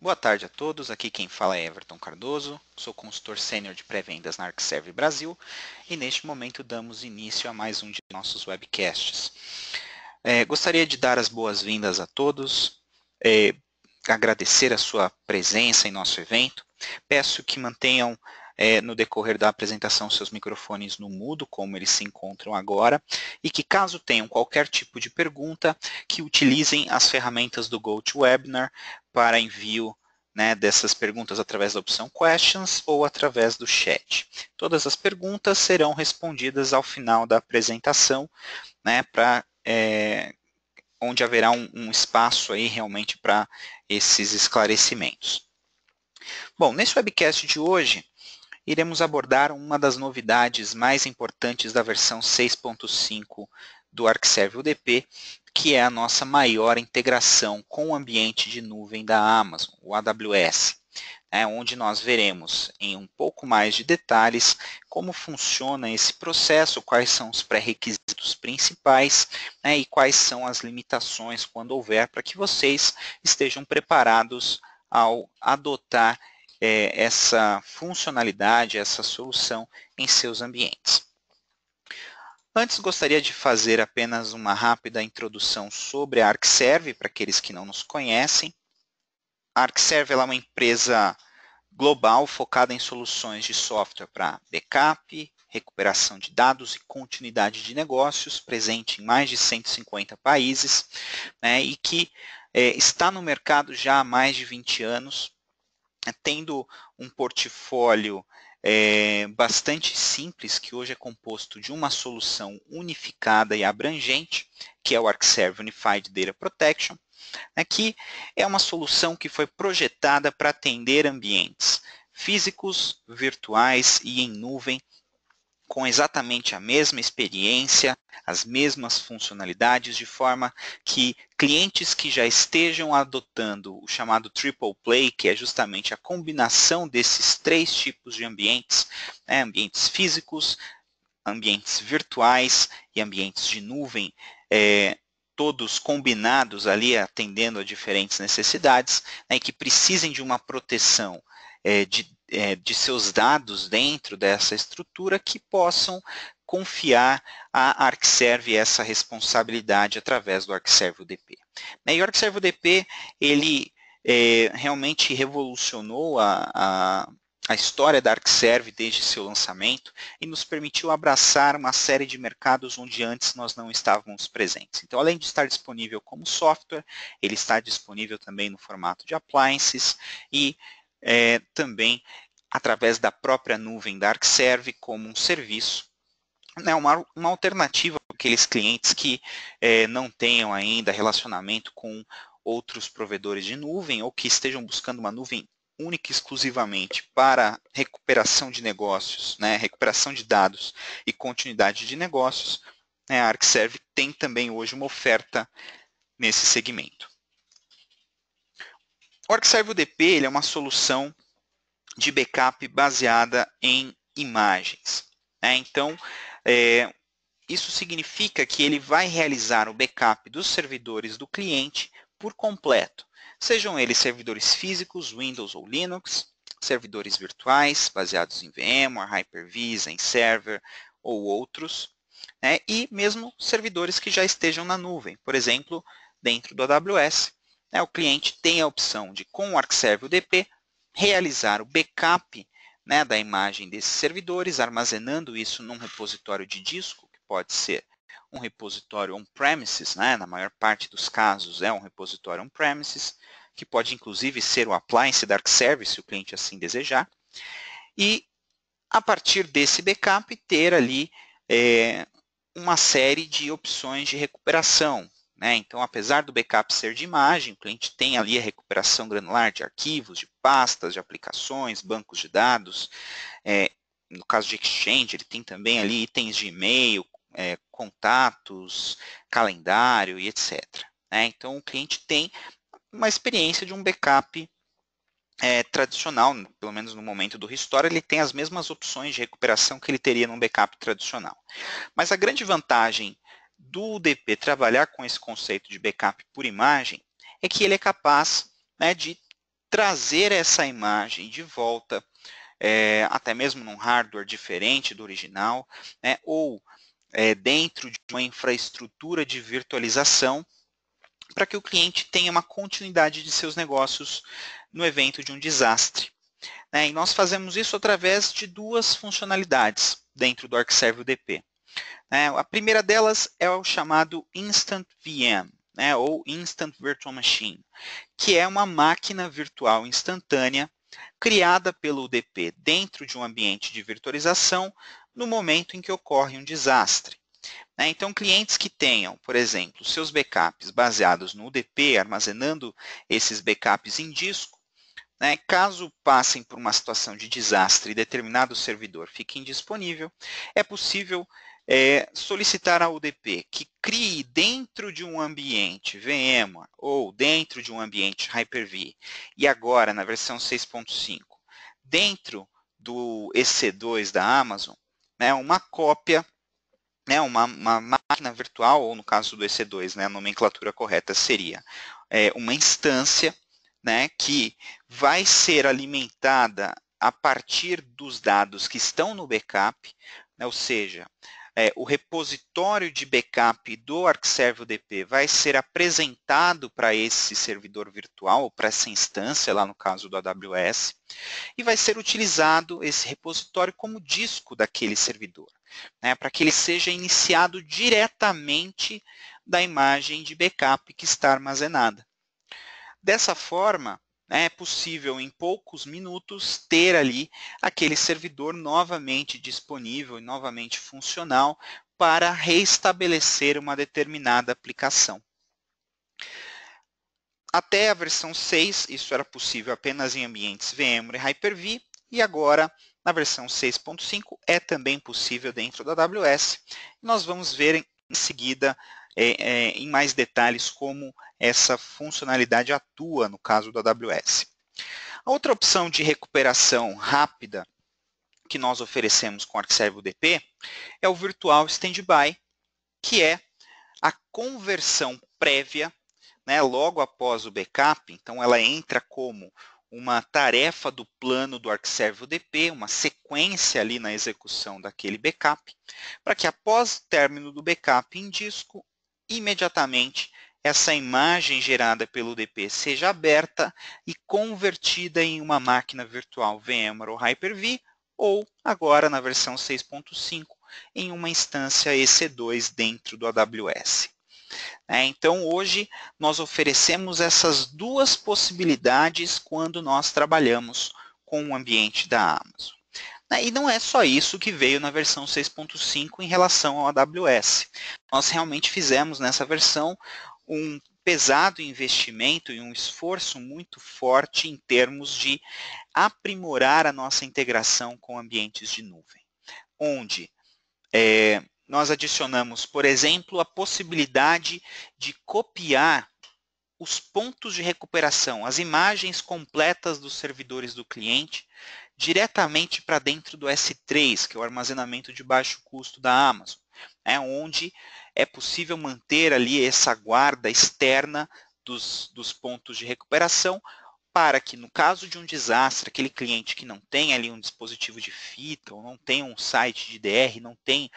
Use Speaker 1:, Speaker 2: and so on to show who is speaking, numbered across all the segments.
Speaker 1: Boa tarde a todos, aqui quem fala é Everton Cardoso, sou consultor sênior de pré-vendas na ArcServe Brasil e neste momento damos início a mais um de nossos webcasts. Gostaria de dar as boas-vindas a todos, agradecer a sua presença em nosso evento, peço que mantenham no decorrer da apresentação seus microfones no mudo, como eles se encontram agora, e que caso tenham qualquer tipo de pergunta, que utilizem as ferramentas do GoToWebinar para envio dessas perguntas através da opção Questions ou através do chat. Todas as perguntas serão respondidas ao final da apresentação, onde haverá um espaço aí realmente para esses esclarecimentos. Bom, nesse webcast de hoje, iremos abordar uma das novidades mais importantes da versão 6.5 do ArcServe UDP, que é a nossa maior integração com o ambiente de nuvem da Amazon, o AWS, onde nós veremos em um pouco mais de detalhes como funciona esse processo, quais são os pré-requisitos principais e quais são as limitações quando houver, para que vocês estejam preparados ao adotar essa funcionalidade, essa solução em seus ambientes. Antes, gostaria de fazer apenas uma rápida introdução sobre a ArcServe, para aqueles que não nos conhecem. A ArcServe é uma empresa global focada em soluções de software para backup, recuperação de dados e continuidade de negócios, presente em mais de 150 países, e que está no mercado já há mais de 20 anos, tendo um portfólio bastante simples, que hoje é composto de uma solução unificada e abrangente, que é o ArcServe Unified Data Protection, que é uma solução que foi projetada para atender ambientes físicos, virtuais e em nuvem, com exatamente a mesma experiência, as mesmas funcionalidades, de forma que clientes que já estejam adotando o chamado Triple Play, que é justamente a combinação desses três tipos de ambientes, ambientes físicos, ambientes virtuais e ambientes de nuvem, todos combinados ali, atendendo a diferentes necessidades, e que precisem de uma proteção de seus dados dentro dessa estrutura, que possam confiar a ArcServe essa responsabilidade através do ArcServe UDP. E o ArcServe UDP, ele realmente revolucionou a história da ArcServe desde seu lançamento e nos permitiu abraçar uma série de mercados onde antes nós não estávamos presentes. Então, além de estar disponível como software, ele está disponível também no formato de appliances e também através da própria nuvem da ArcServe como um serviço, uma alternativa para aqueles clientes que não tenham ainda relacionamento com outros provedores de nuvem ou que estejam buscando uma nuvem única e exclusivamente para recuperação de negócios, recuperação de dados e continuidade de negócios. A ArcServe tem também hoje uma oferta nesse segmento. O ArcServe UDP ele é uma solução de backup baseada em imagens. Então, isso significa que ele vai realizar o backup dos servidores do cliente por completo, sejam eles servidores físicos, Windows ou Linux, servidores virtuais baseados em VMware, Hyper-V, Zenserver ou outros, e mesmo servidores que já estejam na nuvem, por exemplo, dentro do AWS. O cliente tem a opção de, com o ArcServe UDP, realizar o backup da imagem desses servidores, armazenando isso num repositório de disco, que pode ser um repositório on-premises, na maior parte dos casos é um repositório on-premises, que pode inclusive ser o appliance da ArcServe, se o cliente assim desejar, e a partir desse backup ter ali uma série de opções de recuperação. Então, apesar do backup ser de imagem, o cliente tem ali a recuperação granular de arquivos, de pastas, de aplicações, bancos de dados. No caso de Exchange, ele tem também ali itens de e-mail, contatos, calendário e etc. Então, o cliente tem uma experiência de um backup tradicional, pelo menos no momento do restore, ele tem as mesmas opções de recuperação que ele teria num backup tradicional. Mas a grande vantagem do UDP trabalhar com esse conceito de backup por imagem é que ele é capaz de trazer essa imagem de volta, até mesmo num hardware diferente do original, né, ou dentro de uma infraestrutura de virtualização, para que o cliente tenha uma continuidade de seus negócios no evento de um desastre. E nós fazemos isso através de duas funcionalidades dentro do ArcServe UDP. A primeira delas é o chamado Instant VM, ou Instant Virtual Machine, que é uma máquina virtual instantânea criada pelo UDP dentro de um ambiente de virtualização no momento em que ocorre um desastre. Então, clientes que tenham, por exemplo, seus backups baseados no UDP, armazenando esses backups em disco, caso passem por uma situação de desastre e determinado servidor fique indisponível, é possível solicitar ao UDP que crie dentro de um ambiente VMware ou dentro de um ambiente Hyper-V, e agora na versão 6.5, dentro do EC2 da Amazon, uma cópia, uma máquina virtual, ou no caso do EC2, a nomenclatura correta seria uma instância, que vai ser alimentada a partir dos dados que estão no backup, ou seja, o repositório de backup do ArcServe UDP vai ser apresentado para esse servidor virtual, ou para essa instância, lá no caso do AWS, e vai ser utilizado esse repositório como disco daquele servidor, para que ele seja iniciado diretamente da imagem de backup que está armazenada. Dessa forma, é possível em poucos minutos ter ali aquele servidor novamente disponível e novamente funcional para reestabelecer uma determinada aplicação. Até a versão 6, isso era possível apenas em ambientes VMware e Hyper-V, e agora, na versão 6.5, é também possível dentro da AWS. Nós vamos ver em seguida, em mais detalhes, como essa funcionalidade atua no caso do AWS. A outra opção de recuperação rápida que nós oferecemos com o ArcServe UDP é o Virtual Standby, que é a conversão prévia, logo após o backup. Então, ela entra como uma tarefa do plano do ArcServe UDP, uma sequência ali na execução daquele backup, para que após o término do backup em disco, imediatamente essa imagem gerada pelo UDP seja aberta e convertida em uma máquina virtual VMware ou Hyper-V, ou agora na versão 6.5, em uma instância EC2 dentro do AWS. Então, hoje, nós oferecemos essas duas possibilidades quando nós trabalhamos com o ambiente da Amazon. E não é só isso que veio na versão 6.5 em relação ao AWS. Nós realmente fizemos nessa versão um pesado investimento e um esforço muito forte em termos de aprimorar a nossa integração com ambientes de nuvem, onde nós adicionamos, por exemplo, a possibilidade de copiar os pontos de recuperação, as imagens completas dos servidores do cliente, diretamente para dentro do S3, que é o armazenamento de baixo custo da Amazon, onde é possível manter ali essa guarda externa dos pontos de recuperação, para que, no caso de um desastre, aquele cliente que não tem ali um dispositivo de fita, ou não tem um site de DR, não tem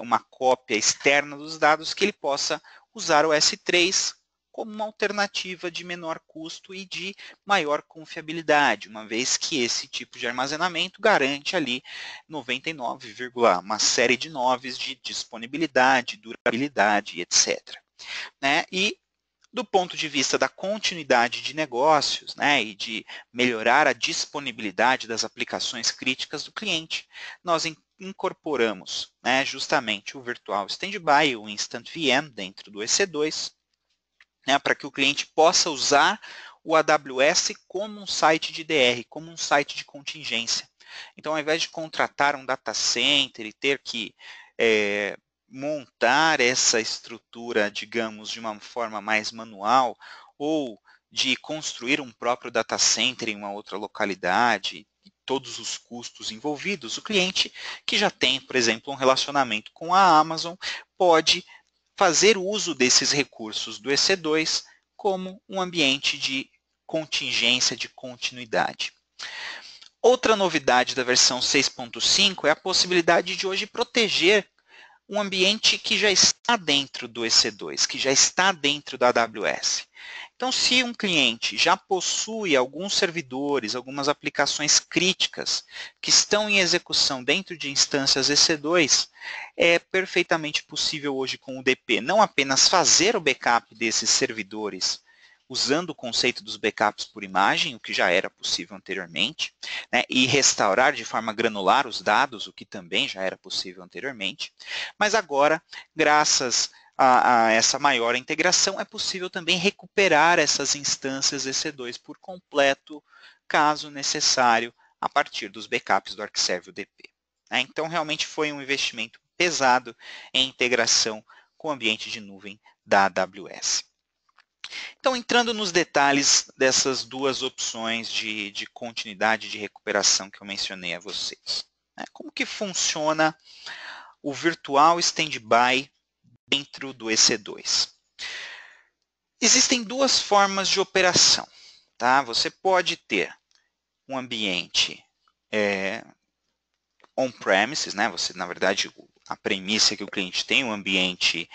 Speaker 1: uma cópia externa dos dados, que ele possa usar o S3 como uma alternativa de menor custo e de maior confiabilidade, uma vez que esse tipo de armazenamento garante ali 99, uma série de noves de disponibilidade, durabilidade, etc. E do ponto de vista da continuidade de negócios, e de melhorar a disponibilidade das aplicações críticas do cliente, nós incorporamos justamente o Virtual Standby, o Instant VM dentro do EC2, para que o cliente possa usar o AWS como um site de DR, como um site de contingência. Então, ao invés de contratar um data center e ter que montar essa estrutura, digamos, de uma forma mais manual, ou de construir um próprio data center em uma outra localidade, todos os custos envolvidos, o cliente que já tem, por exemplo, um relacionamento com a Amazon, pode fazer uso desses recursos do EC2 como um ambiente de contingência de continuidade. Outra novidade da versão 6.5 é a possibilidade de hoje proteger um ambiente que já está dentro do EC2, que já está dentro da AWS. Então, se um cliente já possui alguns servidores, algumas aplicações críticas que estão em execução dentro de instâncias EC2, é perfeitamente possível hoje com o DP não apenas fazer o backup desses servidores usando o conceito dos backups por imagem, o que já era possível anteriormente, né, e restaurar de forma granular os dados, o que também já era possível anteriormente, mas agora, graças a essa maior integração, é possível também recuperar essas instâncias EC2 por completo, caso necessário, a partir dos backups do Arcserve UDP. Então, realmente foi um investimento pesado em integração com o ambiente de nuvem da AWS. Então, entrando nos detalhes dessas duas opções de continuidade de recuperação que eu mencionei a vocês. Como que funciona o virtual standby dentro do EC2? Existem duas formas de operação. Tá? Você pode ter um ambiente on-premises, né? Você, na verdade, a premissa é que o cliente tem um ambiente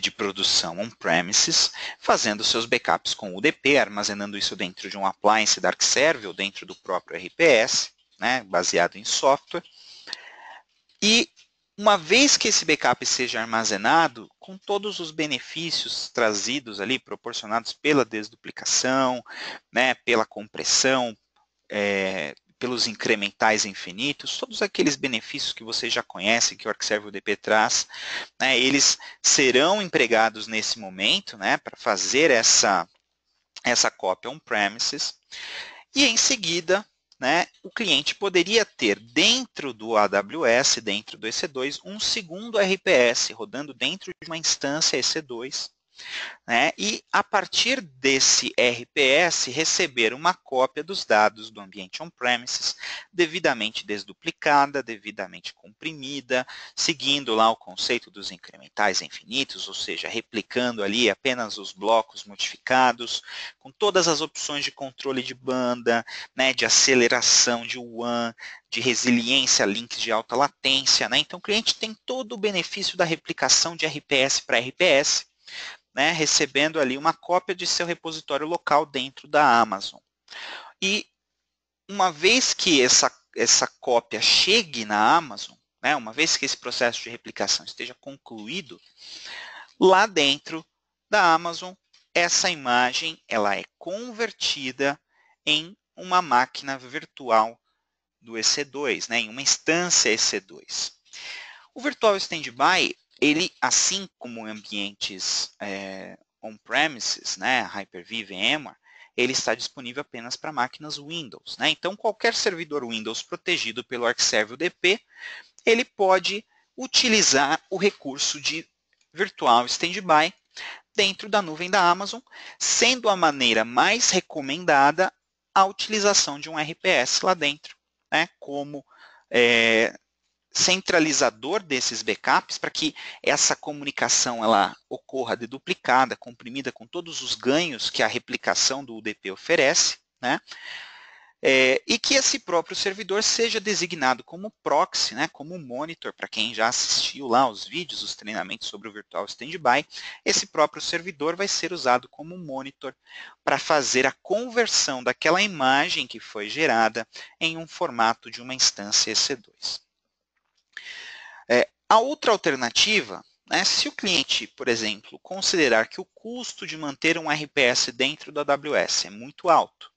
Speaker 1: de produção on-premises, fazendo seus backups com o UDP, armazenando isso dentro de um appliance da Arcserve ou dentro do próprio RPS, né, baseado em software. E uma vez que esse backup seja armazenado, com todos os benefícios trazidos ali, proporcionados pela desduplicação, né, pela compressão, pelos incrementais infinitos, todos aqueles benefícios que você já conhece, que o Arcserve UDP traz, né, eles serão empregados nesse momento, né, para fazer essa cópia on-premises, e em seguida, né, o cliente poderia ter dentro do AWS, dentro do EC2, um segundo RPS rodando dentro de uma instância EC2, né, e a partir desse RPS receber uma cópia dos dados do ambiente on-premises devidamente desduplicada, devidamente comprimida, seguindo lá o conceito dos incrementais infinitos, ou seja, replicando ali apenas os blocos modificados, com todas as opções de controle de banda, né, de aceleração de WAN, de resiliência, links de alta latência, né? Então o cliente tem todo o benefício da replicação de RPS para RPS, né, recebendo ali uma cópia de seu repositório local dentro da Amazon. E uma vez que essa cópia chegue na Amazon, né, uma vez que esse processo de replicação esteja concluído, lá dentro da Amazon, essa imagem ela é convertida em uma máquina virtual do EC2, né, em uma instância EC2. O Virtual Standby, ele, assim como ambientes on-premises, né, Hyper-V, VMware, ele está disponível apenas para máquinas Windows, né? Então, qualquer servidor Windows protegido pelo Arcserve UDP, ele pode utilizar o recurso de Virtual Standby dentro da nuvem da Amazon, sendo a maneira mais recomendada a utilização de um RPS lá dentro, né, como centralizador desses backups para que essa comunicação ela ocorra deduplicada, comprimida com todos os ganhos que a replicação do UDP oferece, né? E que esse próprio servidor seja designado como proxy, né, como monitor, para quem já assistiu lá os vídeos, os treinamentos sobre o Virtual Standby, esse próprio servidor vai ser usado como monitor para fazer a conversão daquela imagem que foi gerada em um formato de uma instância EC2. A outra alternativa, né, se o cliente, por exemplo, considerar que o custo de manter um RPS dentro da AWS é muito alto,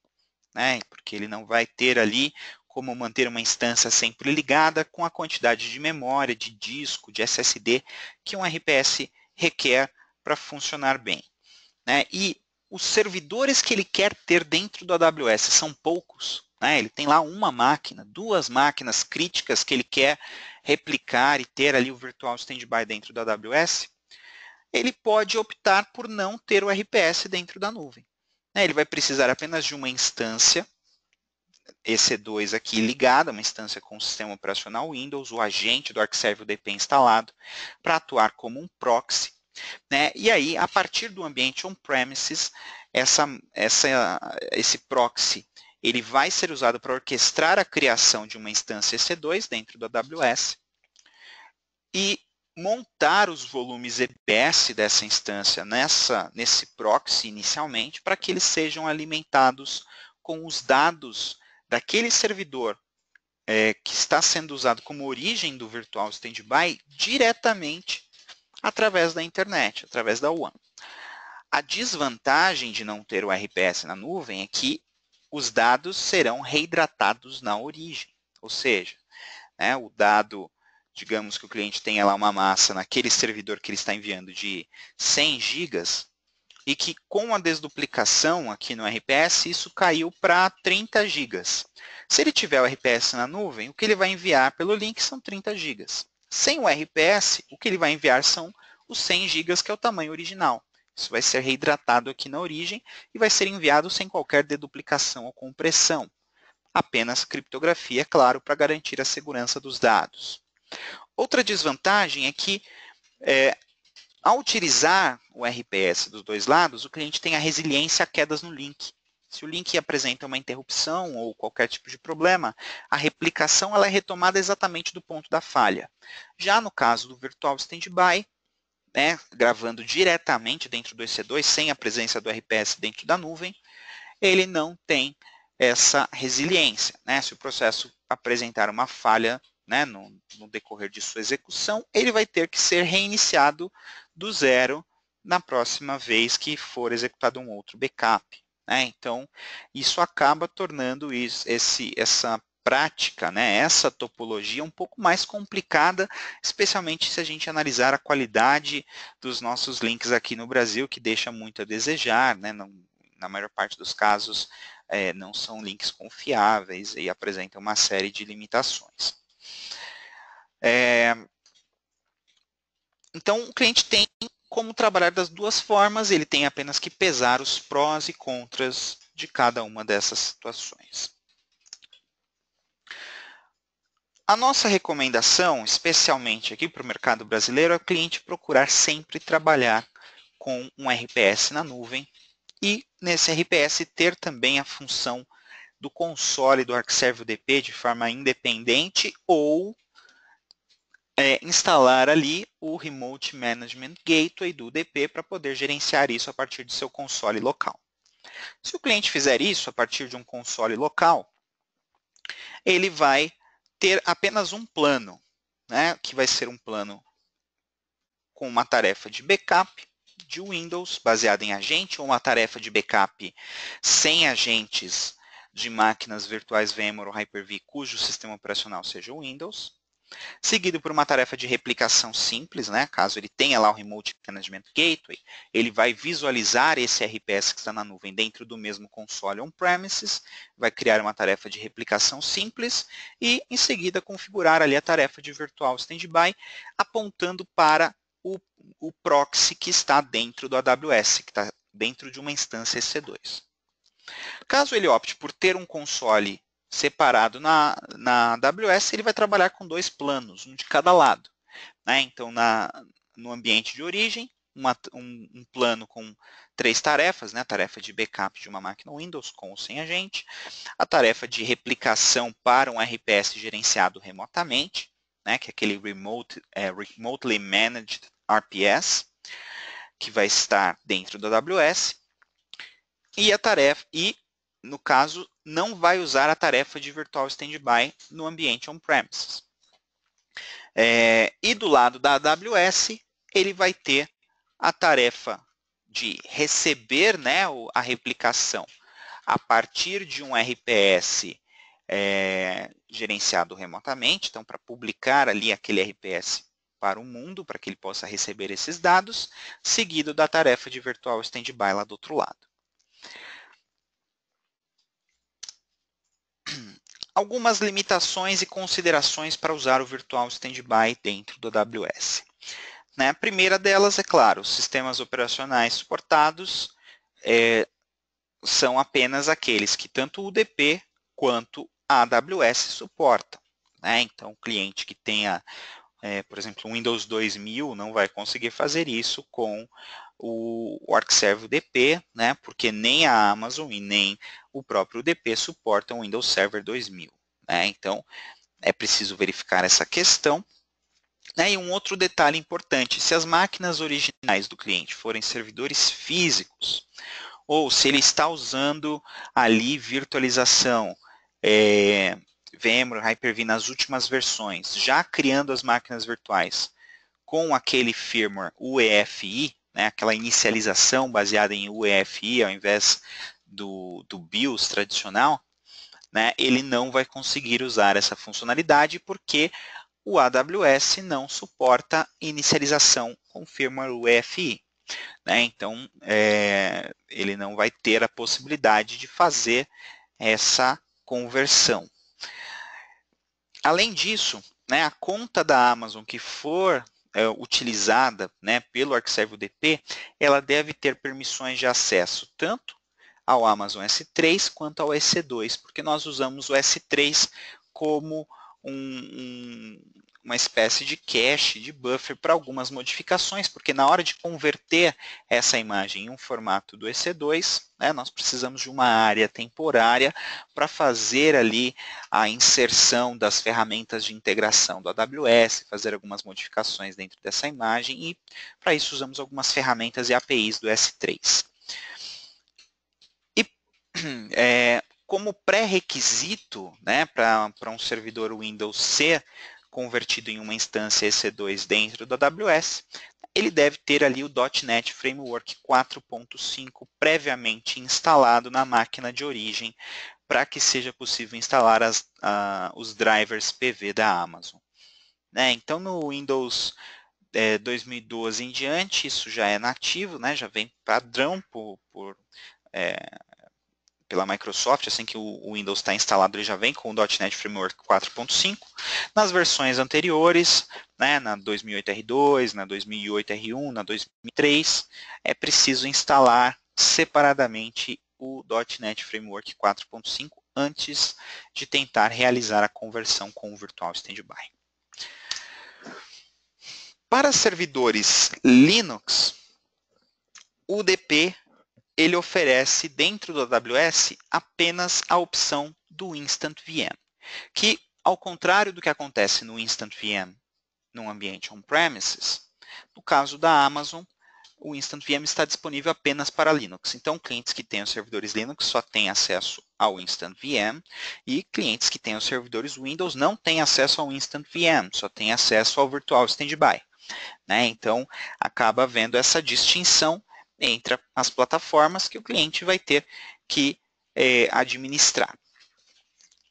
Speaker 1: né, porque ele não vai ter ali como manter uma instância sempre ligada com a quantidade de memória, de disco, de SSD que um RPS requer para funcionar bem, né, e os servidores que ele quer ter dentro da AWS são poucos, né, ele tem lá uma máquina, duas máquinas críticas que ele quer replicar e ter ali o Virtual Standby dentro da AWS, ele pode optar por não ter o RPS dentro da nuvem. Ele vai precisar apenas de uma instância EC2 aqui ligada, uma instância com o sistema operacional Windows, o agente do Arcserve UDP instalado, para atuar como um proxy, né? E aí, a partir do ambiente on-premises, esse proxy ele vai ser usado para orquestrar a criação de uma instância EC2 dentro do AWS e montar os volumes EBS dessa instância nesse proxy inicialmente, para que eles sejam alimentados com os dados daquele servidor que está sendo usado como origem do Virtual Standby diretamente através da internet, através da WAN. A desvantagem de não ter o RPS na nuvem é que os dados serão reidratados na origem, ou seja, o dado, digamos que o cliente tenha lá uma massa naquele servidor que ele está enviando de 100 gigas, e que com a desduplicação aqui no RPS, isso caiu para 30 gigas. Se ele tiver o RPS na nuvem, o que ele vai enviar pelo link são 30 gigas. Sem o RPS, o que ele vai enviar são os 100 gigas, que é o tamanho original. Isso vai ser reidratado aqui na origem e vai ser enviado sem qualquer deduplicação ou compressão. Apenas criptografia, é claro, para garantir a segurança dos dados. Outra desvantagem é que, ao utilizar o RPS dos dois lados, o cliente tem a resiliência a quedas no link. Se o link apresenta uma interrupção ou qualquer tipo de problema, a replicação ela é retomada exatamente do ponto da falha. Já no caso do Virtual Standby, gravando diretamente dentro do EC2, sem a presença do RPS dentro da nuvem, ele não tem essa resiliência. Se o processo apresentar uma falha no decorrer de sua execução, ele vai ter que ser reiniciado do zero na próxima vez que for executado um outro backup. Então, isso acaba tornando essa prática, essa topologia um pouco mais complicada, especialmente se a gente analisar a qualidade dos nossos links aqui no Brasil, que deixa muito a desejar, na maior parte dos casos não são links confiáveis e apresentam uma série de limitações. Então, o cliente tem como trabalhar das duas formas, ele tem apenas que pesar os prós e contras de cada uma dessas situações. A nossa recomendação, especialmente aqui para o mercado brasileiro, é o cliente procurar sempre trabalhar com um RPS na nuvem e, nesse RPS, ter também a função do console do ArcServe UDP de forma independente ou instalar ali o Remote Management Gateway do UDP para poder gerenciar isso a partir do seu console local. Se o cliente fizer isso a partir de um console local, ele vai ter apenas um plano, que vai ser um plano com uma tarefa de backup de Windows baseada em agente ou uma tarefa de backup sem agentes de máquinas virtuais VMware ou Hyper-V cujo sistema operacional seja o Windows, seguido por uma tarefa de replicação simples, caso ele tenha lá o Remote Management Gateway, ele vai visualizar esse RPS que está na nuvem dentro do mesmo console on-premises, vai criar uma tarefa de replicação simples e, em seguida, configurar ali a tarefa de Virtual Standby, apontando para o proxy que está dentro do AWS, que está dentro de uma instância EC2. Caso ele opte por ter um console separado na AWS, ele vai trabalhar com dois planos, um de cada lado. Então, no ambiente de origem, um plano com 3 tarefas, a tarefa de backup de uma máquina Windows com ou sem agente, a tarefa de replicação para um RPS gerenciado remotamente, que é aquele Remotely Managed RPS, que vai estar dentro da AWS, e no caso, não vai usar a tarefa de Virtual Standby no ambiente on-premises. E do lado da AWS, ele vai ter a tarefa de receber a replicação a partir de um RPS gerenciado remotamente, então para publicar ali aquele RPS para o mundo, para que ele possa receber esses dados, seguido da tarefa de Virtual Standby lá do outro lado. Algumas limitações e considerações para usar o Virtual Standby dentro do AWS. A primeira delas, é claro, os sistemas operacionais suportados são apenas aqueles que tanto o UDP quanto a AWS suportam. Então, o cliente que tenha, por exemplo, um Windows 2000 não vai conseguir fazer isso com o Arcserve UDP, né, porque nem a Amazon e nem o próprio UDP suportam o Windows Server 2000. Né, então, é preciso verificar essa questão. Né, e um outro detalhe importante, se as máquinas originais do cliente forem servidores físicos, ou se ele está usando ali virtualização, VMware, Hyper-V nas últimas versões, já criando as máquinas virtuais com aquele firmware UEFI, né, aquela inicialização baseada em UEFI ao invés do BIOS tradicional, né, ele não vai conseguir usar essa funcionalidade porque o AWS não suporta inicialização com firmware UEFI. Né, então, ele não vai ter a possibilidade de fazer essa conversão. Além disso, né, a conta da Amazon que for utilizada, né, pelo Arcserve UDP, ela deve ter permissões de acesso tanto ao Amazon S3 quanto ao EC2, porque nós usamos o S3 como uma espécie de cache, de buffer para algumas modificações, porque na hora de converter essa imagem em um formato do EC2, né, nós precisamos de uma área temporária para fazer ali a inserção das ferramentas de integração do AWS, fazer algumas modificações dentro dessa imagem, e para isso usamos algumas ferramentas e APIs do S3. Como pré-requisito, né, para um servidor Windows ser convertido em uma instância EC2 dentro do AWS, ele deve ter ali o .NET Framework 4.5 previamente instalado na máquina de origem, para que seja possível instalar os drivers PV da Amazon. Né, então, no Windows 2012 em diante, isso já é nativo, né, já vem padrão pela Microsoft, assim que o Windows está instalado, ele já vem com o .NET Framework 4.5. Nas versões anteriores, né, na 2008 R2, na 2008 R1, na 2003, é preciso instalar separadamente o .NET Framework 4.5 antes de tentar realizar a conversão com o Virtual Standby. Para servidores Linux, o UDP ele oferece dentro do AWS apenas a opção do Instant VM, que, ao contrário do que acontece no Instant VM num ambiente on-premises, no caso da Amazon, o Instant VM está disponível apenas para Linux. Então, clientes que tenham servidores Linux só têm acesso ao Instant VM, e clientes que tenham servidores Windows não têm acesso ao Instant VM, só têm acesso ao Virtual Standby. Né? Então, acaba havendo essa distinção entre as plataformas que o cliente vai ter que administrar.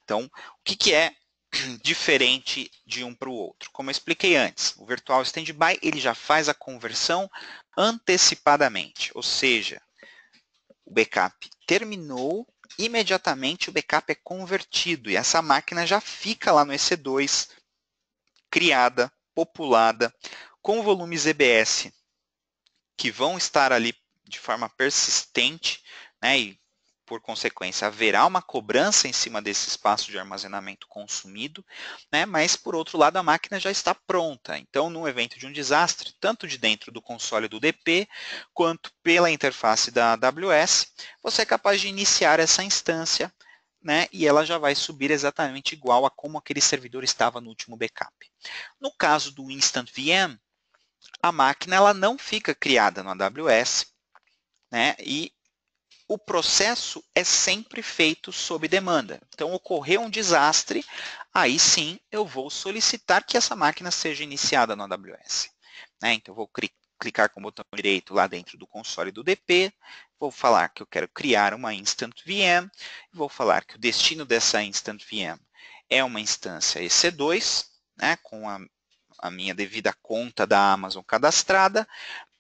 Speaker 1: Então, o que é diferente de um para o outro? Como eu expliquei antes, o Virtual Standby ele já faz a conversão antecipadamente, ou seja, o backup terminou, imediatamente o backup é convertido e essa máquina já fica lá no EC2, criada, populada, com volumes EBS que vão estar ali de forma persistente, né, e por consequência haverá uma cobrança em cima desse espaço de armazenamento consumido, né, mas por outro lado a máquina já está pronta. Então, no evento de um desastre, tanto de dentro do console do DP, quanto pela interface da AWS, você é capaz de iniciar essa instância, né, e ela já vai subir exatamente igual a como aquele servidor estava no último backup. No caso do Instant VM, a máquina ela não fica criada no AWS, né, e o processo é sempre feito sob demanda. Então, ocorreu um desastre, aí sim eu vou solicitar que essa máquina seja iniciada no AWS. Né, então, eu vou clicar com o botão direito lá dentro do console do DP, vou falar que eu quero criar uma Instant VM, vou falar que o destino dessa Instant VM é uma instância EC2, né, com a minha devida conta da Amazon cadastrada,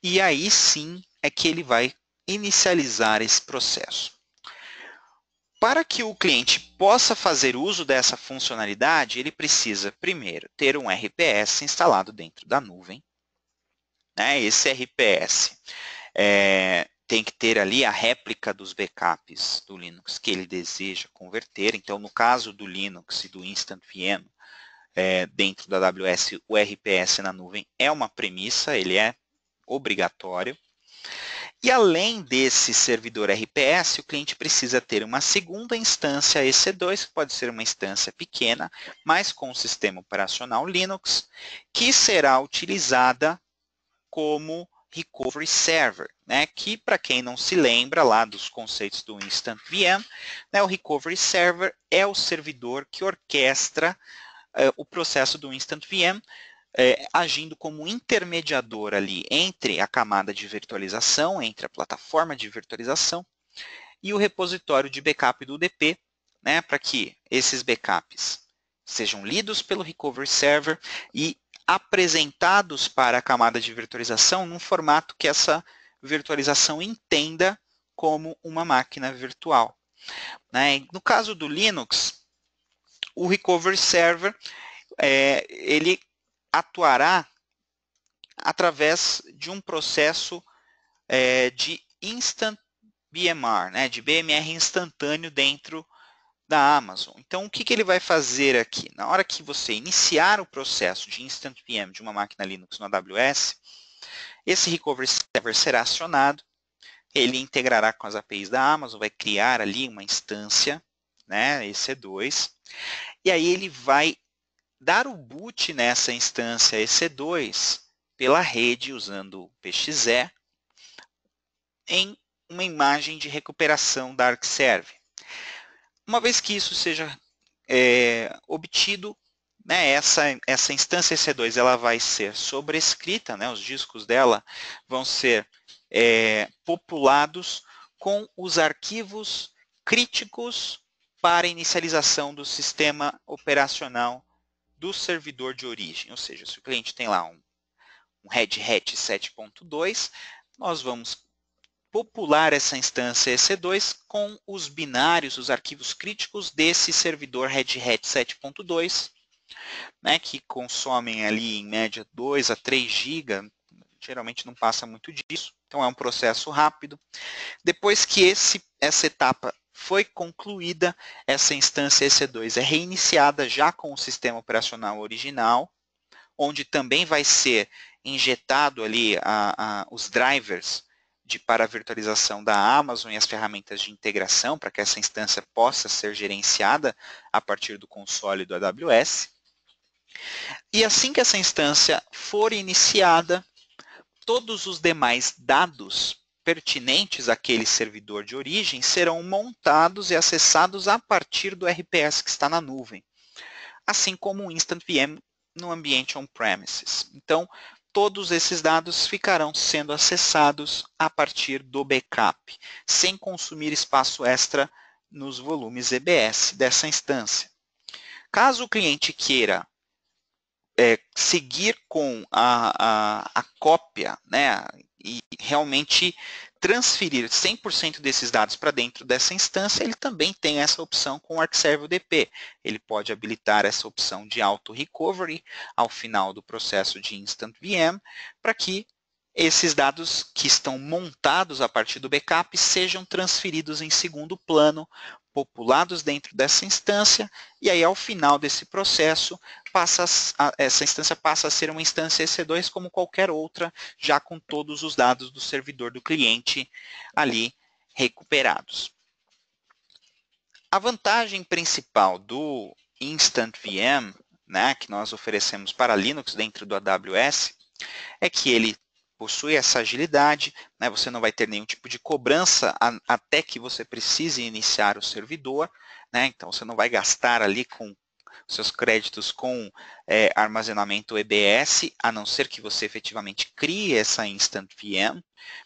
Speaker 1: e aí sim é que ele vai inicializar esse processo. Para que o cliente possa fazer uso dessa funcionalidade, ele precisa, primeiro, ter um RPS instalado dentro da nuvem. Né? Esse RPS tem que ter ali a réplica dos backups do Linux que ele deseja converter. Então, no caso do Linux e do Instant VM, dentro da AWS, o RPS na nuvem é uma premissa, ele é obrigatório. E além desse servidor RPS, o cliente precisa ter uma segunda instância EC2, que pode ser uma instância pequena, mas com o sistema operacional Linux, que será utilizada como Recovery Server, né? Que, para quem não se lembra lá dos conceitos do Instant VM, né, o Recovery Server é o servidor que orquestra o processo do Instant VM, agindo como intermediador ali entre a camada de virtualização, entre a plataforma de virtualização e o repositório de backup do UDP, né, para que esses backups sejam lidos pelo Recovery Server e apresentados para a camada de virtualização num formato que essa virtualização entenda como uma máquina virtual, né? No caso do Linux, o Recovery Server ele atuará através de um processo de Instant BMR, né, de BMR instantâneo dentro da Amazon. Então, o que ele vai fazer aqui? Na hora que você iniciar o processo de Instant VM de uma máquina Linux no AWS, esse Recovery Server será acionado, ele integrará com as APIs da Amazon, vai criar ali uma instância, né, EC2, e aí ele vai dar o boot nessa instância EC2 pela rede usando o PXE em uma imagem de recuperação da ArcServe. Uma vez que isso seja obtido, né, essa instância EC2 ela vai ser sobrescrita, né, os discos dela vão ser populados com os arquivos críticos para inicialização do sistema operacional do servidor de origem. Ou seja, se o cliente tem lá um Red Hat 7.2, nós vamos popular essa instância EC2 com os binários, os arquivos críticos desse servidor Red Hat 7.2, né, que consomem ali em média 2 a 3 GB, geralmente não passa muito disso, então é um processo rápido. Depois que essa etapa foi concluída, essa instância EC2 é reiniciada já com o sistema operacional original, onde também vai ser injetado ali os drivers para a virtualização da Amazon e as ferramentas de integração para que essa instância possa ser gerenciada a partir do console do AWS. E assim que essa instância for iniciada, todos os demais dados pertinentes àquele servidor de origem serão montados e acessados a partir do RPS que está na nuvem, assim como o Instant VM no ambiente on-premises. Então, todos esses dados ficarão sendo acessados a partir do backup, sem consumir espaço extra nos volumes EBS dessa instância. Caso o cliente queira seguir com a cópia, né, e realmente transferir 100% desses dados para dentro dessa instância, ele também tem essa opção com o ArcServe UDP. Ele pode habilitar essa opção de auto-recovery ao final do processo de Instant VM, para que esses dados que estão montados a partir do backup sejam transferidos em segundo plano, populados dentro dessa instância, e aí ao final desse processo, essa instância passa a ser uma instância EC2 como qualquer outra, já com todos os dados do servidor do cliente ali recuperados. A vantagem principal do Instant VM, né, que nós oferecemos para Linux dentro do AWS, é que ele possui essa agilidade, né, você não vai ter nenhum tipo de cobrança até que você precise iniciar o servidor, né, então você não vai gastar ali com seus créditos com armazenamento EBS, a não ser que você efetivamente crie essa Instant VM,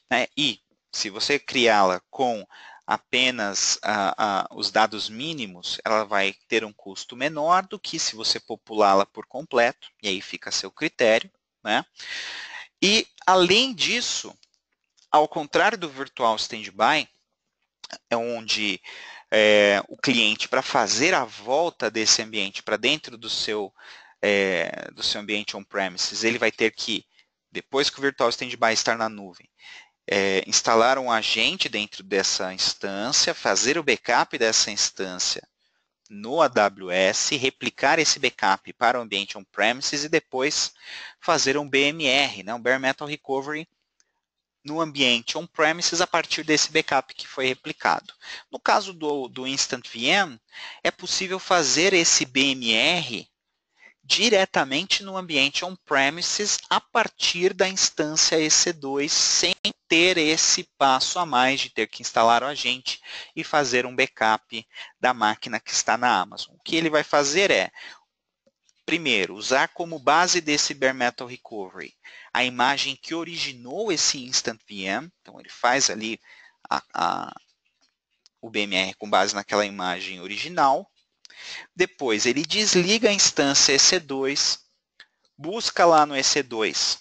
Speaker 1: né, e se você criá-la com apenas os dados mínimos, ela vai ter um custo menor do que se você populá-la por completo, e aí fica a seu critério, né? E, além disso, ao contrário do Virtual Standby, é onde o cliente, para fazer a volta desse ambiente para dentro do seu ambiente on-premises, ele vai ter que, depois que o Virtual Standby estar na nuvem, instalar um agente dentro dessa instância, fazer o backup dessa instância no AWS, replicar esse backup para o ambiente on-premises e depois fazer um BMR, né, um Bare Metal Recovery, no ambiente on-premises a partir desse backup que foi replicado. No caso do Instant VM, é possível fazer esse BMR diretamente no ambiente on-premises a partir da instância EC2, sem ter esse passo a mais de ter que instalar o agente e fazer um backup da máquina que está na Amazon. O que ele vai fazer é, primeiro, usar como base desse Bare Metal Recovery a imagem que originou esse Instant VM. Então, ele faz ali o BMR com base naquela imagem original. Depois, ele desliga a instância EC2, busca lá no EC2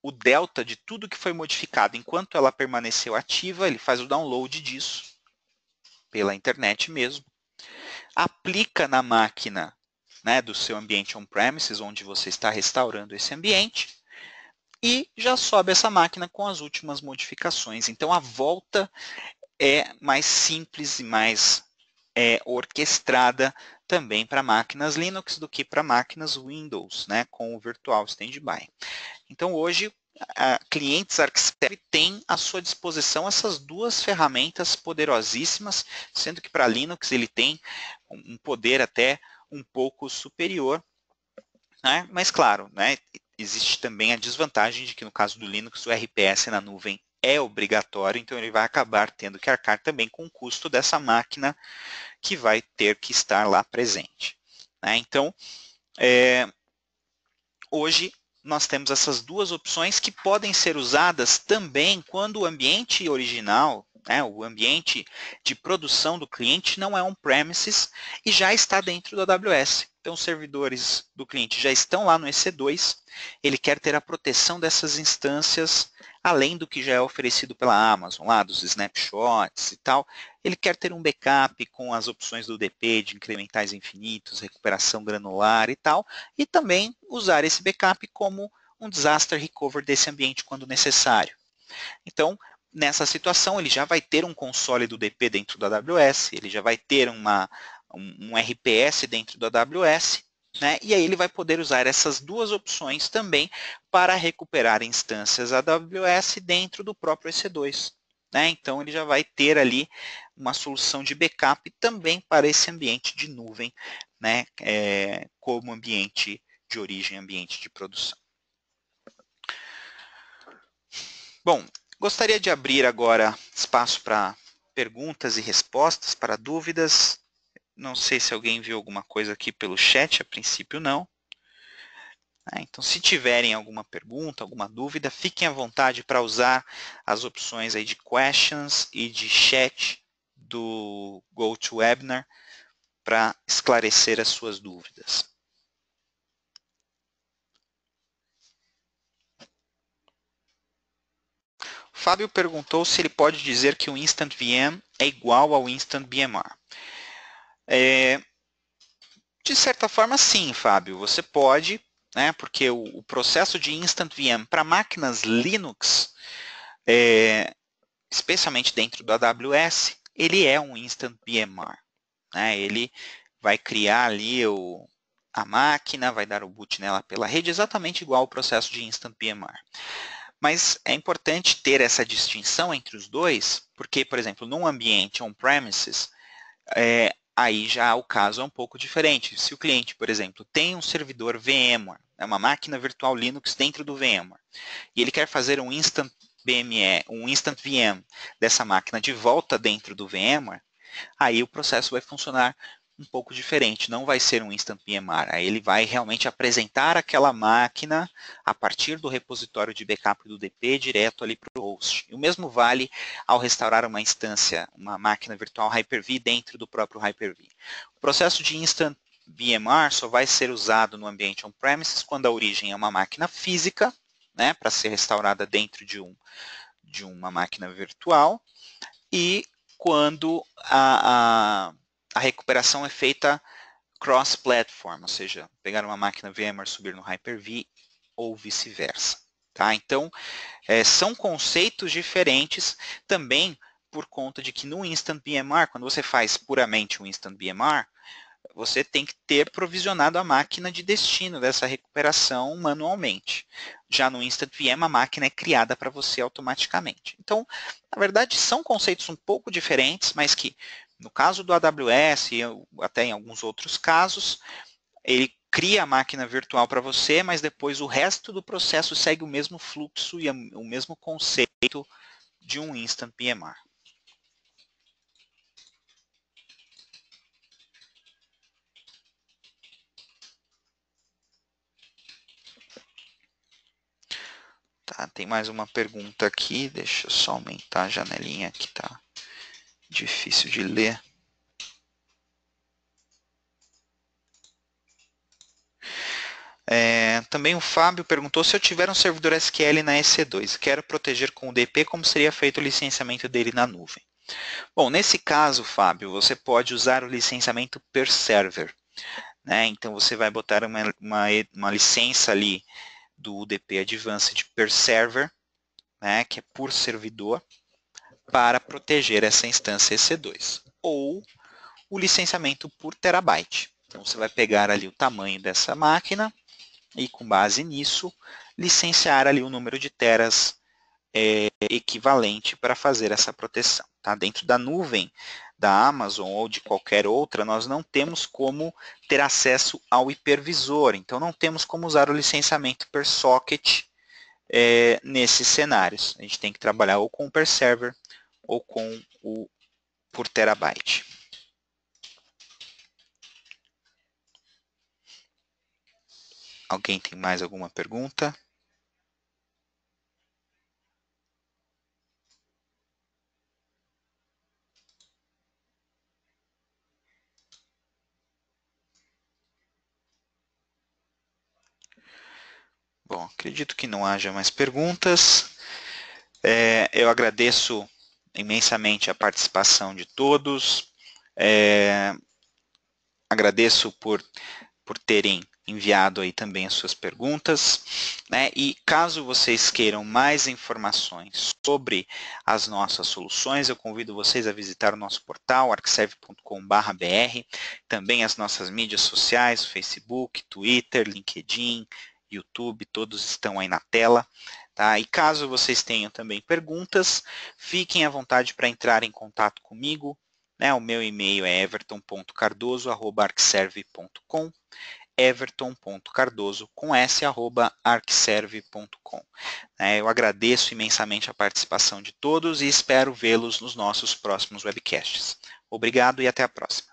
Speaker 1: o delta de tudo que foi modificado enquanto ela permaneceu ativa, ele faz o download disso pela internet mesmo, aplica na máquina, né, do seu ambiente on-premises, onde você está restaurando esse ambiente, e já sobe essa máquina com as últimas modificações. Então, a volta é mais simples e mais orquestrada também para máquinas Linux do que para máquinas Windows, né, com o Virtual Standby. Então, hoje, clientes ArcServe têm à sua disposição essas duas ferramentas poderosíssimas, sendo que para Linux ele tem um poder até um pouco superior, né? Mas claro, né, existe também a desvantagem de que no caso do Linux o RPS na nuvem é obrigatório, então ele vai acabar tendo que arcar também com o custo dessa máquina que vai ter que estar lá presente, né? Então, hoje nós temos essas duas opções que podem ser usadas também quando o ambiente original, né, o ambiente de produção do cliente não é on-premises e já está dentro do AWS. Então, os servidores do cliente já estão lá no EC2, ele quer ter a proteção dessas instâncias, além do que já é oferecido pela Amazon, lá dos snapshots e tal. Ele quer ter um backup com as opções do DP, de incrementais infinitos, recuperação granular e tal, e também usar esse backup como um disaster recovery desse ambiente quando necessário. Então, nessa situação, ele já vai ter um console do DP dentro do AWS, ele já vai ter um RPS dentro do AWS, né? E aí ele vai poder usar essas duas opções também para recuperar instâncias AWS dentro do próprio EC2. Né? Então, ele já vai ter ali uma solução de backup também para esse ambiente de nuvem, né? Como ambiente de origem, ambiente de produção. Bom, gostaria de abrir agora espaço para perguntas e respostas, para dúvidas. Não sei se alguém viu alguma coisa aqui pelo chat, a princípio não. Então, se tiverem alguma pergunta, alguma dúvida, fiquem à vontade para usar as opções aí de questions e de chat do GoToWebinar para esclarecer as suas dúvidas. Fábio perguntou se ele pode dizer que o Instant VM é igual ao Instant BMR. De certa forma, sim, Fábio, você pode, né, porque o processo de Instant VM para máquinas Linux, especialmente dentro do AWS, ele é um Instant BMR. Né, ele vai criar ali a máquina, vai dar o boot nela pela rede, exatamente igual ao processo de Instant BMR. Mas é importante ter essa distinção entre os dois, porque, por exemplo, num ambiente on-premises, aí já o caso é um pouco diferente. Se o cliente, por exemplo, tem um servidor VMware, uma máquina virtual Linux dentro do VMware, e ele quer fazer um Instant BME, um Instant VM dessa máquina de volta dentro do VMware, aí o processo vai funcionar um pouco diferente, não vai ser um Instant BMR, aí ele vai realmente apresentar aquela máquina a partir do repositório de backup do DP direto ali para o host. E o mesmo vale ao restaurar uma instância, uma máquina virtual Hyper-V dentro do próprio Hyper-V. O processo de Instant BMR só vai ser usado no ambiente on-premises quando a origem é uma máquina física, né, para ser restaurada dentro de uma máquina virtual, e quando a recuperação é feita cross-platform, ou seja, pegar uma máquina VMware, subir no Hyper-V ou vice-versa. Tá? Então, são conceitos diferentes também por conta de que no Instant BMR, quando você faz puramente um Instant BMR, você tem que ter provisionado a máquina de destino dessa recuperação manualmente. Já no Instant VM, a máquina é criada para você automaticamente. Então, na verdade, são conceitos um pouco diferentes, mas que, no caso do AWS, e até em alguns outros casos, ele cria a máquina virtual para você, mas depois o resto do processo segue o mesmo fluxo e o mesmo conceito de um Instant PMR. Tá, tem mais uma pergunta aqui, deixa eu só aumentar a janelinha que está difícil de ler. Também o Fábio perguntou se eu tiver um servidor SQL na EC2, quero proteger com o DP, como seria feito o licenciamento dele na nuvem? Bom, nesse caso, Fábio, você pode usar o licenciamento per server. Né? Então, você vai botar uma licença ali do UDP Advanced per server, né, que é por servidor, para proteger essa instância EC2. Ou o licenciamento por terabyte. Então, você vai pegar ali o tamanho dessa máquina e, com base nisso, licenciar ali o número de teras equivalente para fazer essa proteção. Tá? Dentro da nuvem da Amazon ou de qualquer outra, nós não temos como ter acesso ao hipervisor, então não temos como usar o licenciamento per socket nesses cenários. A gente tem que trabalhar ou com o per server ou com o por terabyte. Alguém tem mais alguma pergunta? Bom, acredito que não haja mais perguntas. Eu agradeço imensamente a participação de todos. Agradeço por terem enviado aí também as suas perguntas, né? E caso vocês queiram mais informações sobre as nossas soluções, eu convido vocês a visitar o nosso portal arcserve.com.br, também as nossas mídias sociais, Facebook, Twitter, LinkedIn, YouTube, todos estão aí na tela. Tá? E caso vocês tenham também perguntas, fiquem à vontade para entrar em contato comigo. Né? O meu e-mail é everton.cardoso@arcserve.com, everton.cardoso com s@arcserve.com. Eu agradeço imensamente a participação de todos e espero vê-los nos nossos próximos webcasts. Obrigado e até a próxima.